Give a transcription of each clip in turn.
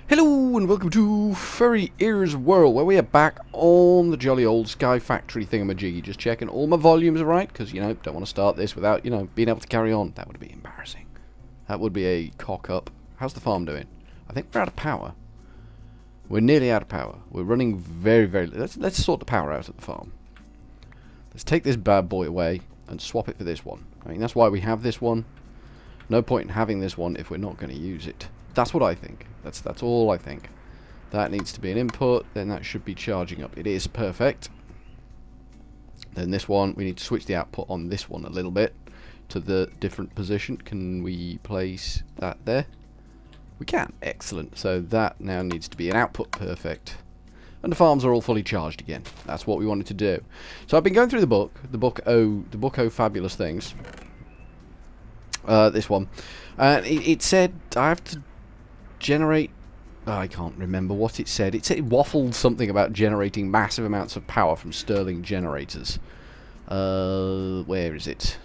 Hello and welcome to Furry Ears World, where we are back on the jolly old Sky Factory thingamajiggy. Just checking all my volumes are right, because, don't want to start this without, being able to carry on. That would be embarrassing. That would be a cock-up. How's the farm doing? I think we're out of power. We're nearly out of power. We're running very, very... Let's sort the power out at the farm. Let's take this bad boy away and swap it for this one. I mean, that's why we have this one. No point in having this one if we're not going to use it. That's what I think. That's all I think. That needs to be an input, then that should be charging up. It is perfect. Then this one, we need to switch the output on this one a little bit to the different position. Can we place that there? We can. Excellent. So that now needs to be an output. Perfect. And the farms are all fully charged again. That's what we wanted to do. So I've been going through the book O Fabulous Things. This one. And it said I have to generate... I can't remember what it said. It waffled something about generating massive amounts of power from Stirling generators. Where is it?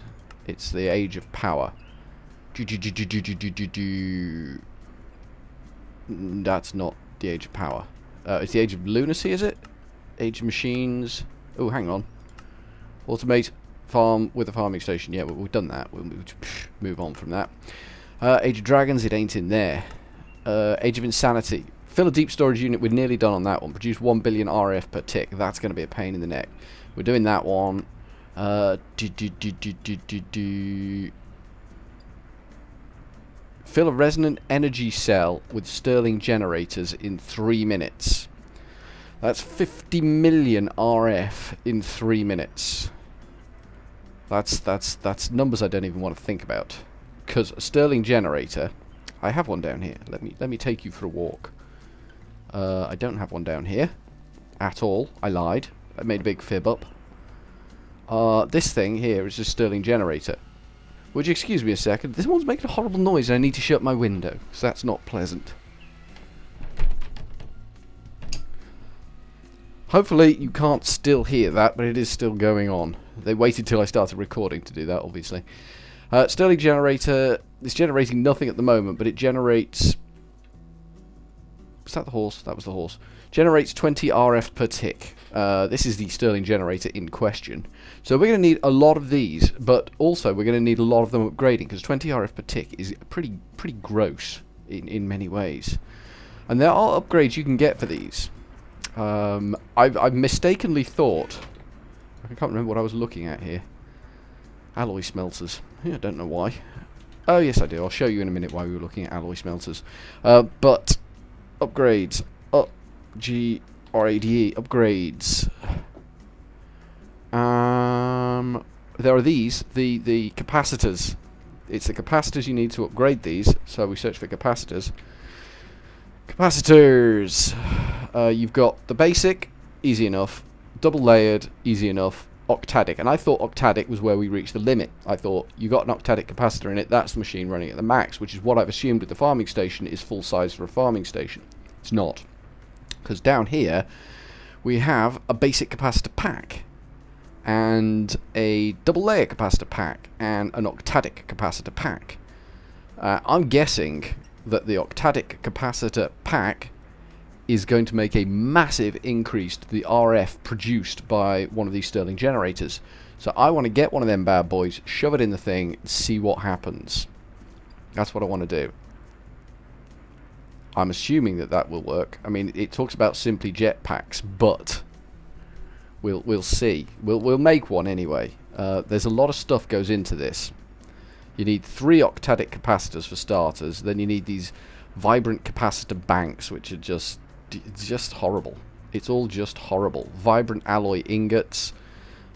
It's the age of power. That's not the age of power. It's the age of lunacy, is it? Age of machines. Oh, hang on. Automate farm with a farming station. Yeah, we've done that. We'll move on from that. Age of dragons, it ain't in there. Age of insanity. Fill a deep storage unit. We're nearly done on that one. Produce 1 billion RF per tick. That's going to be a pain in the neck. We're doing that one. Fill a resonant energy cell with Stirling generators in 3 minutes. That's 50 million RF in 3 minutes. That's numbers I don't even want to think about. Because a Stirling generator, I have one down here. Let me take you for a walk. I don't have one down here at all. I lied. I made a big fib up. This thing here is a Stirling generator. Would you excuse me a second? This one's making a horrible noise and I need to shut my window, because that's not pleasant. Hopefully you can't still hear that, but it is still going on. They waited till I started recording to do that, obviously. Stirling generator is generating nothing at the moment, but it generates... Was that the horse? That was the horse. Generates 20 RF per tick. This is the Stirling generator in question. So we're going to need a lot of these, but also we're going to need a lot of them upgrading, because 20 RF per tick is pretty gross in many ways. And there are upgrades you can get for these. I've mistakenly thought... I can't remember what I was looking at here. Alloy smelters. Yeah, I don't know why. Oh, yes, I do. I'll show you in a minute why we were looking at alloy smelters. But upgrades. GRADE upgrades. There are these, the capacitors. It's the capacitors you need to upgrade these. So we search for capacitors. Capacitors. You've got the basic, easy enough. Double layered, easy enough. Octadic, and I thought octadic was where we reached the limit. I thought you got an octadic capacitor in it, that's the machine running at the max, which is what I've assumed with the farming station is full size for a farming station. It's not, because down here we have a basic capacitor pack and a double layer capacitor pack and an octadic capacitor pack. I'm guessing that the octadic capacitor pack is going to make a massive increase to the RF produced by one of these Stirling generators. So I want to get one of them bad boys, shove it in the thing, and see what happens. That's what I want to do. I'm assuming that will work. I mean, it talks about simply jetpacks, but we'll see. We'll make one anyway. There's a lot of stuff goes into this. You need 3 octadic capacitors for starters. Then you need these vibrant capacitor banks, which are just horrible. It's all just horrible. Vibrant alloy ingots,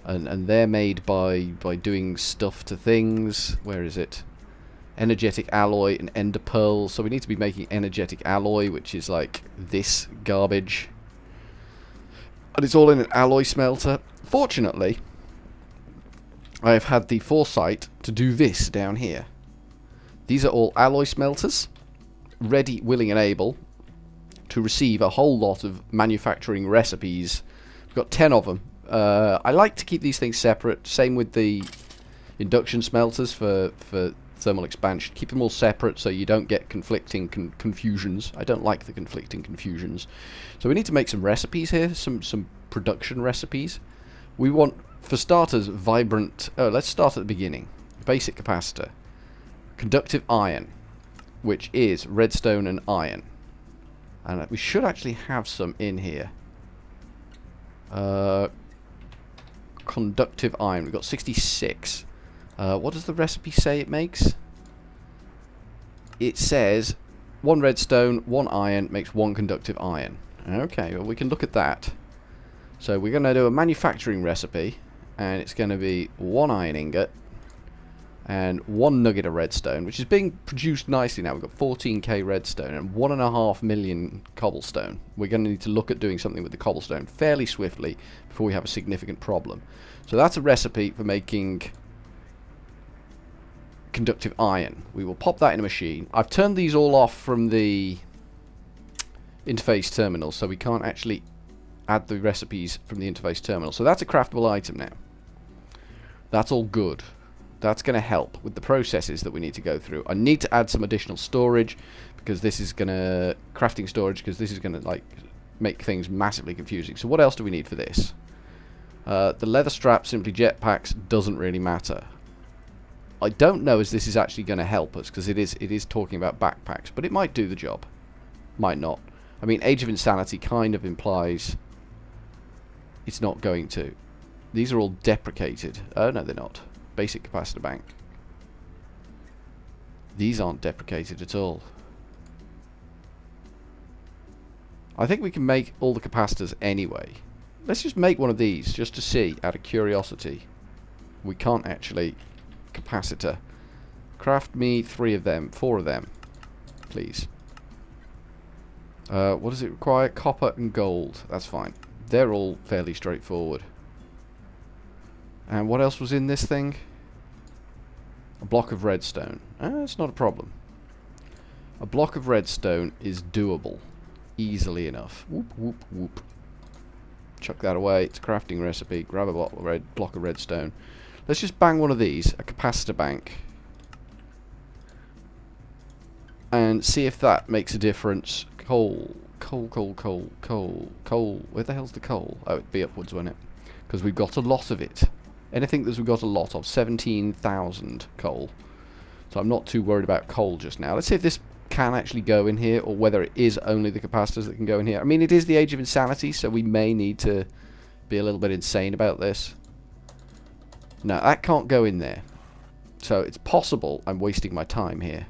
and they're made by doing stuff to things. Where is it? Energetic alloy and ender pearls. So we need to be making energetic alloy, which is like this garbage. And it's all in an alloy smelter. Fortunately, I have had the foresight to do this down here. These are all alloy smelters, ready, willing and able to receive a whole lot of manufacturing recipes. We've got 10 of them. I like to keep these things separate. Same with the induction smelters for thermal expansion. Keep them all separate so you don't get conflicting confusions. I don't like the conflicting confusions. So we need to make some recipes here, some production recipes. We want, for starters, vibrant... Oh, let's start at the beginning. Basic capacitor. Conductive iron, which is redstone and iron. And we should actually have some in here. Conductive iron. We've got 66. What does the recipe say it makes? It says 1 redstone, 1 iron makes 1 conductive iron. Okay, well we can look at that. So we're going to do a manufacturing recipe, and it's going to be 1 iron ingot and 1 nugget of redstone, which is being produced nicely now. We've got 14k redstone and 1.5 million cobblestone. We're going to need to look at doing something with the cobblestone fairly swiftly before we have a significant problem. So that's a recipe for making conductive iron. We will pop that in a machine. I've turned these all off from the interface terminal, so we can't actually add the recipes from the interface terminal. So that's a craftable item now. That's all good. That's going to help with the processes that we need to go through. I need to add some additional storage, because this is going to... crafting storage, because this is going to, like, make things massively confusing. So what else do we need for this? The leather strap, simply jetpacks, doesn't really matter. I don't know as this is actually going to help us, because it is talking about backpacks, but it might do the job. Might not. I mean, Age of Insanity kind of implies it's not going to. These are all deprecated. Oh, no, they're not. Basic capacitor bank. These aren't deprecated at all. I think we can make all the capacitors anyway. Let's just make one of these, just to see, out of curiosity. We can't actually... capacitor. Craft me 3 of them, 4 of them, please. What does it require? Copper and gold. That's fine. They're all fairly straightforward. And what else was in this thing? A block of redstone. That's not a problem. A block of redstone is doable. Easily enough. Whoop, whoop, whoop. Chuck that away. It's a crafting recipe. Grab a block of redstone. Let's just bang one of these, a capacitor bank, and see if that makes a difference. Coal. Coal, coal, coal, coal, coal. Where the hell's the coal? Oh, it'd be upwards, wouldn't it? Because we've got a lot of it. Anything that we've got a lot of. 17,000 coal. So I'm not too worried about coal just now. Let's see if this can actually go in here, or whether it is only the capacitors that can go in here. I mean, it is the Age of Insanity, so we may need to be a little bit insane about this. No, that can't go in there. So it's possible I'm wasting my time here.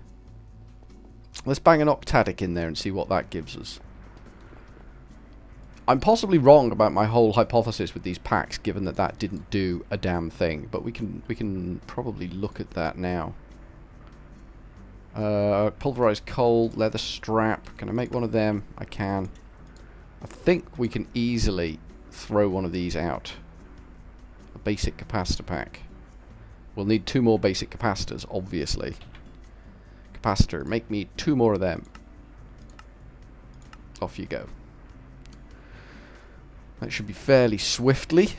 Let's bang an octadic in there and see what that gives us. I'm possibly wrong about my whole hypothesis with these packs, given that that didn't do a damn thing. But we can probably look at that now. Pulverized coal, leather strap. Can I make one of them? I can. I think we can easily throw one of these out. A basic capacitor pack. We'll need 2 more basic capacitors, obviously. Capacitor, make me 2 more of them. Off you go. That should be fairly swiftly.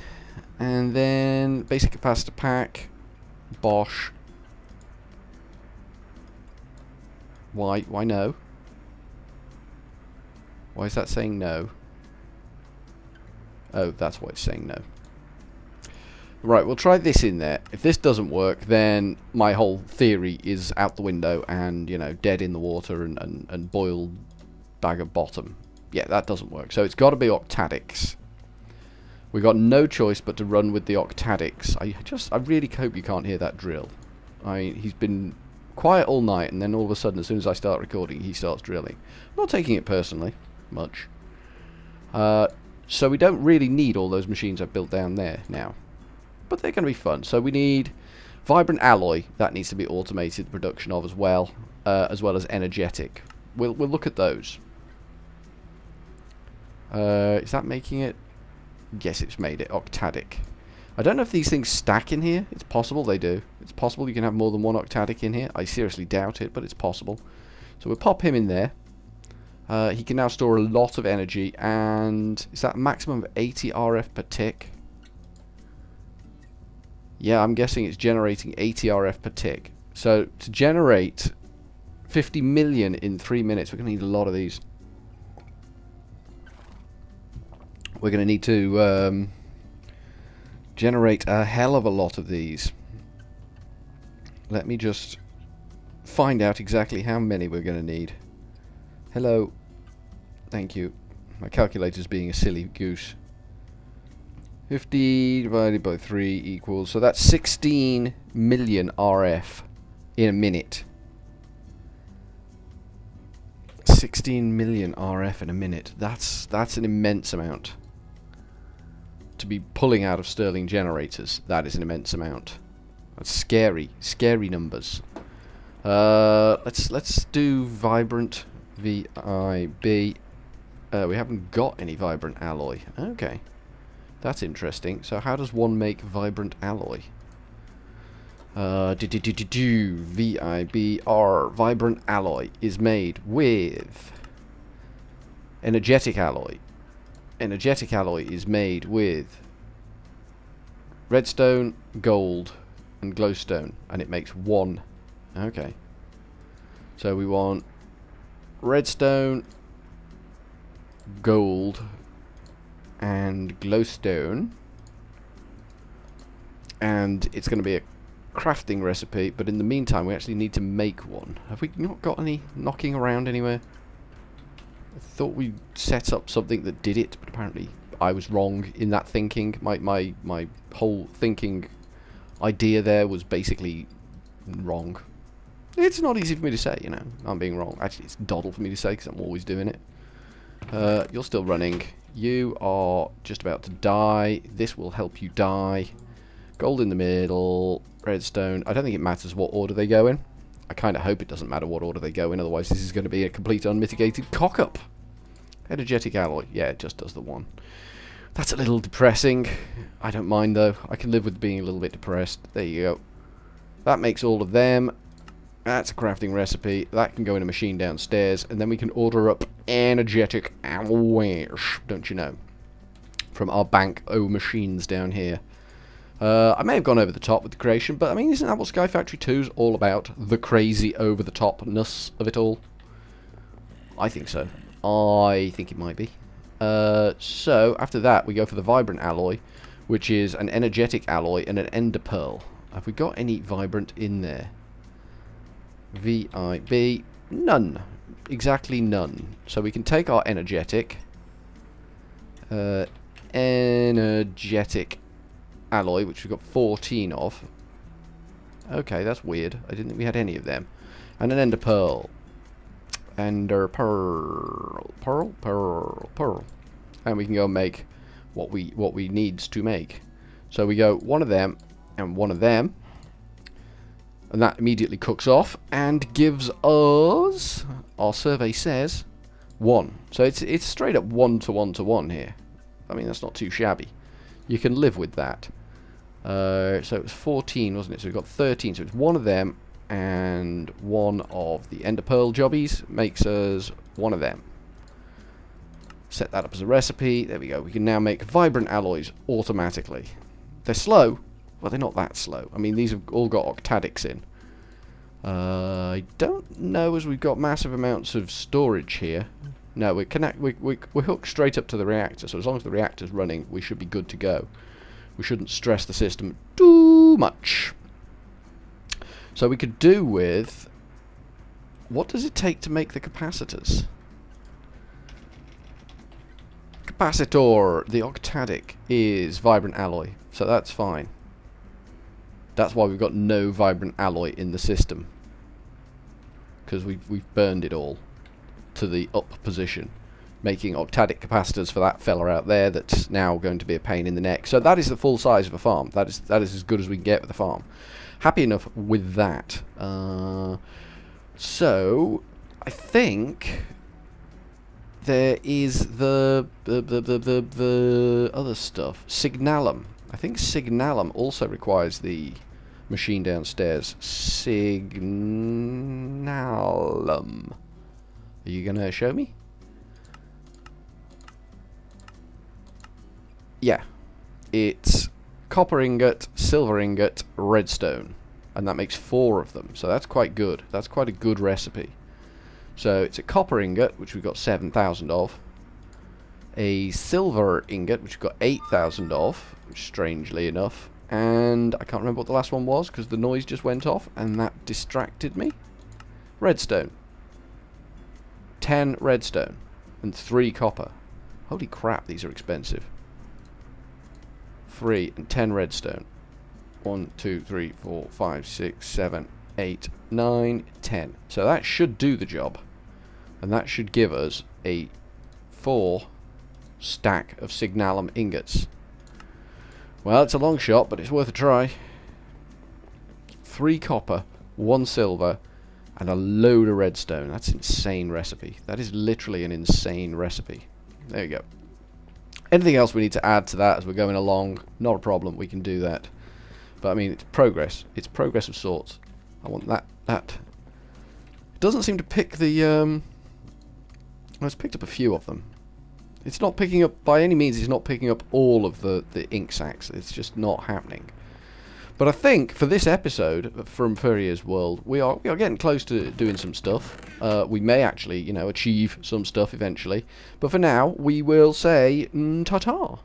And then basic capacitor pack. Bosh. Why no? Why is that saying no? Oh, that's why it's saying no. Right, we'll try this in there. If this doesn't work, then my whole theory is out the window and, you know, dead in the water and boiled bag of bottom. Yeah, that doesn't work. So it's got to be octadics. We got no choice but to run with the octadics. I really hope you can't hear that drill. I mean, he's been quiet all night, and then all of a sudden, as soon as I start recording, he starts drilling. I'm not taking it personally, much. So we don't really need all those machines I've built down there now. But they're going to be fun. So we need vibrant alloy. That needs to be automated, the production of as well as energetic. We'll look at those. Is that making it? Yes, it's made it. Octadic. I don't know if these things stack in here. It's possible they do. It's possible you can have more than one octadic in here. I seriously doubt it, but it's possible. So we'll pop him in there. He can now store a lot of energy, and is that a maximum of 80 RF per tick? Yeah, I'm guessing it's generating 80 RF per tick. So to generate 50 million in 3 minutes, we're going to need a lot of these. We're going to need to generate a hell of a lot of these. Let me just find out exactly how many we're going to need. Hello. Thank you. My calculator's being a silly goose. 50 divided by 3 equals... So that's 16 million RF in a minute. 16 million RF in a minute. That's an immense amount. To be pulling out of Stirling generators, that is an immense amount. That's scary numbers. Let's do vibrant VIB. We haven't got any vibrant alloy. Okay, that's interesting. So how does one make vibrant alloy? VIBR vibrant alloy is made with energetic alloy. Energetic alloy is made with redstone, gold, and glowstone, and it makes one. Okay. So we want redstone, gold, and glowstone, and it's going to be a crafting recipe, but in the meantime we actually need to make one. Have we not got any knocking around anywhere? I thought we set up something that did it, but apparently I was wrong in that thinking. My whole thinking idea there was basically wrong. It's not easy for me to say, you know. I'm being wrong. Actually, it's doddle for me to say because I'm always doing it. You're still running. You are just about to die. This will help you die. Gold in the middle. Redstone. I don't think it matters what order they go in. I kind of hope it doesn't matter what order they go in, otherwise this is going to be a complete unmitigated cock-up. Energetic alloy. Yeah, it just does the one. That's a little depressing. I don't mind, though. I can live with being a little bit depressed. There you go. That makes all of them. That's a crafting recipe. That can go in a machine downstairs, and then we can order up energetic alloys, don't you know, from our bank O machines down here. I may have gone over the top with the creation, but I mean, isn't that what Sky Factory 2 is all about? The crazy over-the-topness of it all? I think so. I think it might be. So, after that, we go for the Vibrant Alloy, which is an energetic alloy and an Ender Pearl. Have we got any Vibrant in there? VIB. None. Exactly none. So we can take our energetic. Energetic alloy, which we've got 14 of. Okay, that's weird. I didn't think we had any of them. And an Ender Pearl. Ender Pearl. Pearl. And we can go and make what we needs to make. So we go one of them and one of them. And that immediately cooks off and gives us, our survey says, 1. So it's straight up 1 to 1 to 1 here. I mean, that's not too shabby. You can live with that. So it was 14, wasn't it? So we've got 13. So it's one of them and one of the Ender Pearl jobbies makes us one of them. Set that up as a recipe. There we go. We can now make vibrant alloys automatically. They're slow. Well, they're not that slow. I mean, these have all got octadics in. I don't know as we've got massive amounts of storage here. No, we're hooked straight up to the reactor, so as long as the reactor's running, we should be good to go. We shouldn't stress the system too much. So we could do with... What does it take to make the capacitors? Capacitor, the octadic, is vibrant alloy, so that's fine. That's why we've got no vibrant alloy in the system. Because we've burned it all to the up position, making octadic capacitors for that fella out there that's now going to be a pain in the neck. So that is the full size of a farm. That is as good as we can get with the farm. Happy enough with that. So I think there is the other stuff. Signalum. I think Signalum also requires the machine downstairs. Signalum. Are you going to show me? Yeah. It's copper ingot, silver ingot, redstone. and that makes 4 of them. So that's quite good. That's quite a good recipe. So it's a copper ingot, which we've got 7,000 of. A silver ingot, which we've got 8,000 of, strangely enough. And I can't remember what the last one was, because the noise just went off, and that distracted me. Redstone. 10 redstone. And 3 copper. Holy crap, these are expensive. 3 and 10 redstone. 1, 2, 3, 4, 5, 6, 7, 8, 9, 10. So that should do the job. And that should give us a 4 stack of signalum ingots. Well, it's a long shot, but it's worth a try. 3 copper, 1 silver, and a load of redstone. That's an insane recipe. That is literally an insane recipe. There you go. Anything else we need to add to that as we're going along? Not a problem, we can do that. But I mean, it's progress. It's progress of sorts. I want that. It doesn't seem to pick the... well, it's picked up a few of them. It's not picking up, by any means, it's not picking up all of the ink sacs. It's just not happening. But I think for this episode from Furryearsworld, World, we are getting close to doing some stuff. We may actually, achieve some stuff eventually. But for now, we will say ta-ta.